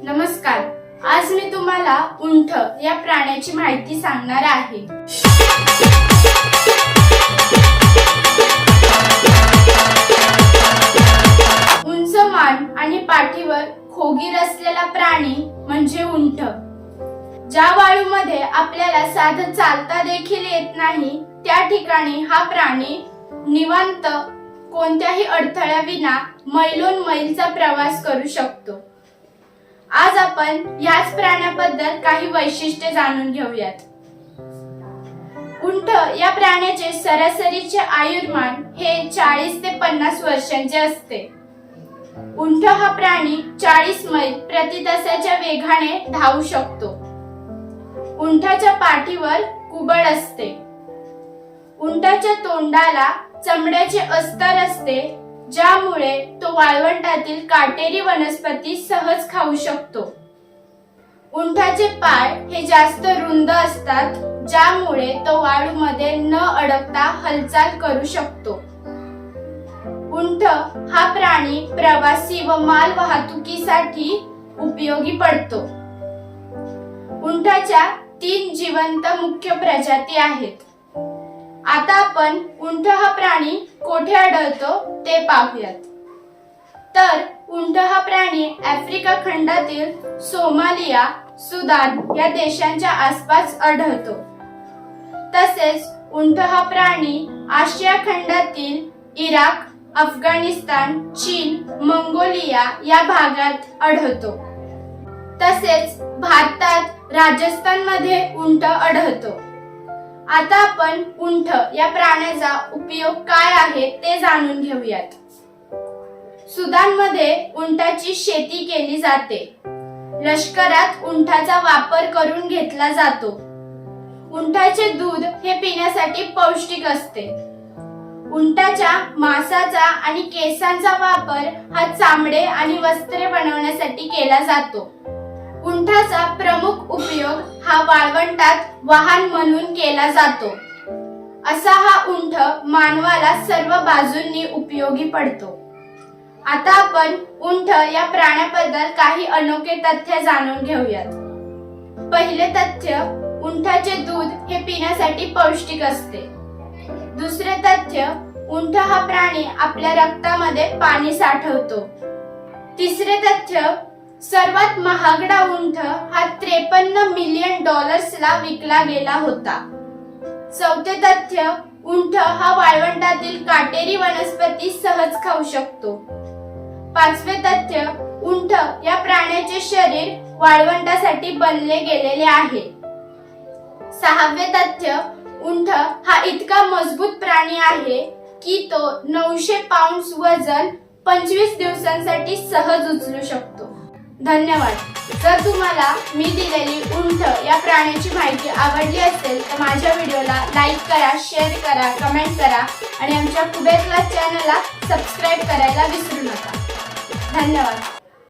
नमस्कार, आज मी तुम्हाला उंट या प्राण्याची माहिती सांगणार आहे। उंच मान आणि पाठीवर खोगीर असलेला प्राणी म्हणजे उंट। ज्या वाळूमध्ये आपल्याला साधं चालता देखील येत नाही त्या ठिकाणी हा प्राणी निवांत कोणत्याही अडथळ्याविना मैलोन मैलचा प्रवास करू शकतो। आज आपण याच प्राण्याबद्दल काही वैशिष्ट्ये जाणून घेऊयात। उंट या प्राण्याचे सरासरीचे आयुर्मान हे 40 ते 50 वर्षांचे असते। उंट हा प्राणी 40 मैल प्रति तासाच्या वेगाने धावू शकतो। उंटाच्या पाठीवर कुबड असते। उंटाच्या तोंडाला चमड्याचे अस्तर असते, ज्यामुळे तो वाळवंटातील काटेरी वनस्पती सहज खाऊ शकतो। उंटाचे पाय हे जास्त रुंद असतात, ज्यामुळे तो वाळूमध्ये न अडकता हालचाल करू शकतो। उंट हा प्राणी प्रवासी व माल वाहतुकीसाठी उपयोगी पडतो। उंटाच्या 3 जिवंत मुख्य प्रजाती आहेत। आता आपण उंट हा प्राणी कोठे आढळतो ते पाहूयात। तर उंट हा प्राणी आफ्रिका खंडातील सोमालिया, सुदान या देशांच्या आसपास आढळतो। तसेच उंट हा प्राणी आशिया खंडातील इराक, अफगाणिस्तान, चीन, मंगोलिया या भागात आढळतो। तसेच भारतात राजस्थान मध्ये उंट आढळतो। आता आपण उंट या प्राण्याचा उपयोग काय आहे ते जाणून घेऊयात। सुदानमध्ये उंटाची शेती केली जाते। लष्करात उंटाचा वापर करून घेतला जातो। उंटाचे दूध हे पिण्यासाठी पौष्टिक असते। उंटाच्या मांसाचा आणि केसांचा वापर हा चामडे आणि वस्त्रे बनवण्यासाठी केला जातो। उंटाचा प्रमुख उपयोग हा वाळवंटात वाहन म्हणून केला जातो। असा हा उंट मानवाला सर्व बाजूंनी उपयोगी पडतो। आता आपण उंट या प्राण्याबद्दल काही अनोखे तथ्य जाणून घेऊयात। पहिले तथ्य, उंटाचे दूध हे पिण्यासाठी पौष्टिक असते। दुसरे तथ्य, उंट हा प्राणी आपल्या रक्तामध्ये पाणी साठवतो। तिसरे तथ्य, सर्वात महागडा उंट हा 53 मिलियन डॉलर्सला विकला गेला होता। चौथे तथ्य, उंट हा वाळवंटातील काटेरी वनस्पती सहज खाऊ शकतो। पाचवे तथ्य, उंट या प्राण्याचे शरीर वाळवंटासाठी बनले गेलेले आहे। सहावे तथ्य, उंट हा इतका मजबूत प्राणी आहे की तो 900 पाउंड्स वजन 25 दिवसांसाठी सहज उचलू शकतो। धन्यवाद। जर तुम्हाला मी दिलेली उंट या प्राण्याची माहिती आवडली असेल तर माझ्या व्हिडिओला लाईक करा, शेअर करा, कमेंट करा आणि आमच्या कुबेर क्लास चॅनलला सबस्क्राईब करायला विसरू नका। धन्यवाद।